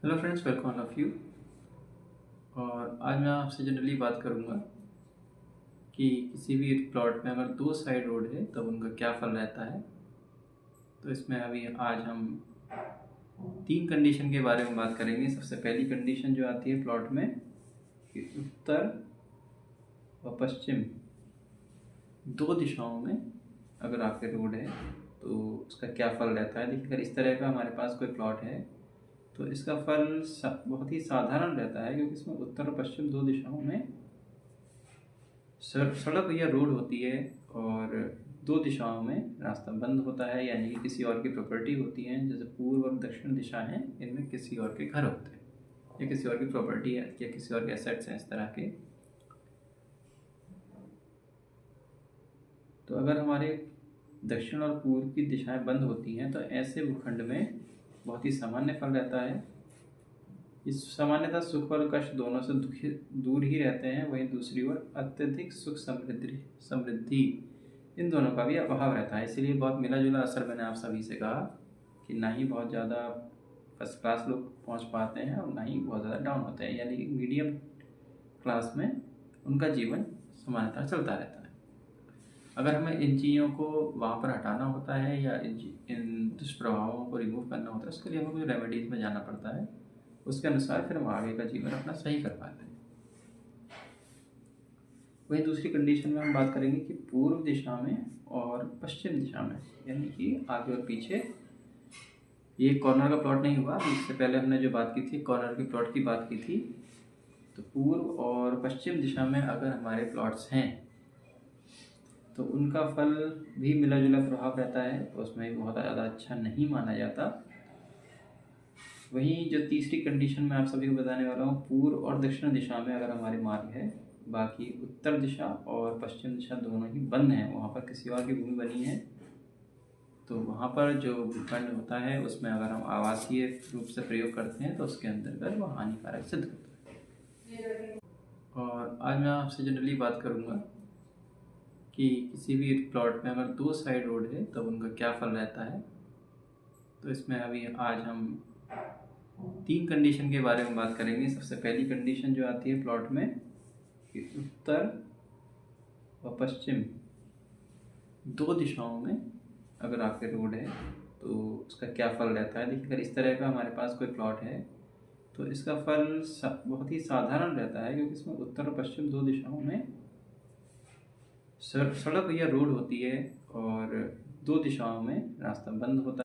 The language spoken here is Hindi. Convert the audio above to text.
Hello friends, welcome all of you. और आज मैं आपसे जनरली बात करूंगा कि किसी भी प्लॉट में अगर दो साइड रोड है तब उनका क्या फल रहता है। तो इसमें अभी आज हम तीन कंडीशन के बारे में बात करेंगे। सबसे पहली कंडीशन जो आती है प्लॉट में कि उत्तर व पश्चिम दो दिशाओं में अगर आपके रोड है तो उसका क्या फल रहता है। देखिए, अगर इस तरह का हमारे पास कोई प्लॉट है तो इसका फल बहुत ही साधारण रहता है, क्योंकि इसमें उत्तर और पश्चिम दो दिशाओं में सड़क या रोड होती है और दो दिशाओं में रास्ता बंद होता है, यानी कि किसी और की प्रॉपर्टी होती है। जैसे पूर्व और दक्षिण दिशा है, इनमें किसी और के घर होते हैं या किसी और की प्रॉपर्टी है या किसी और के एसेट्स हैं इस तरह के। तो अगर हमारे दक्षिण और पूर्व की दिशाएं बंद होती हैं तो ऐसे भूखंड में बहुत ही सामान्य फल रहता है। इस सामान्यतः सुख और कष्ट दोनों से दूर ही रहते हैं। वहीं दूसरी ओर अत्यधिक सुख समृद्धि इन दोनों का भी अभाव रहता है। इसलिए बहुत मिला जुला असर मैंने आप सभी से कहा कि ना ही बहुत ज़्यादा फर्स्ट क्लास लोग पहुंच पाते हैं और ना ही बहुत ज़्यादा डाउन होते हैं, यानी कि मीडियम क्लास में उनका जीवन सामान्यतः चलता रहता है। अगर हमें इन चीज़ों को वहाँ पर हटाना होता है या इन दुष्प्रभावों को रिमूव करना होता है, उसके लिए हमें कुछ रेमेडीज़ में जाना पड़ता है। उसके अनुसार फिर हम आगे का जीवन अपना सही कर पाते हैं। वहीं दूसरी कंडीशन में हम बात करेंगे कि पूर्व दिशा में और पश्चिम दिशा में, यानी कि आगे और पीछे। ये कॉर्नर का प्लॉट नहीं हुआ, इससे पहले हमने जो बात की थी कॉर्नर की प्लॉट की बात की थी। तो पूर्व और पश्चिम दिशा में अगर हमारे प्लॉट्स हैं तो उनका फल भी मिला जुला प्रभाव रहता है, तो उसमें बहुत ज़्यादा अच्छा नहीं माना जाता। वहीं जो तीसरी कंडीशन मैं आप सभी को बताने वाला हूँ, पूर्व और दक्षिण दिशा में अगर हमारे मार्ग है, बाकी उत्तर दिशा और पश्चिम दिशा दोनों ही बंद हैं, वहाँ पर किसी और की भूमि बनी है, तो वहाँ पर जो भूखंड होता है उसमें अगर हम आवासीय रूप से प्रयोग करते हैं तो उसके अंतर्गत वह हानिकारक सिद्ध होता है। और आज मैं आपसे जनरली बात करूँगा कि किसी भी प्लॉट में अगर दो साइड रोड है तब उनका क्या फल रहता है। तो इसमें अभी आज हम तीन कंडीशन के बारे में बात करेंगे। सबसे पहली कंडीशन जो आती है प्लॉट में कि उत्तर व पश्चिम दो दिशाओं में अगर आपके रोड है तो उसका क्या फल रहता है। देखिए, अगर इस तरह का हमारे पास कोई प्लॉट है तो इसका फल बहुत ही साधारण रहता है, क्योंकि इसमें उत्तर और पश्चिम दो दिशाओं में सड़क या रोड होती है और दो दिशाओं में रास्ता बंद होता है।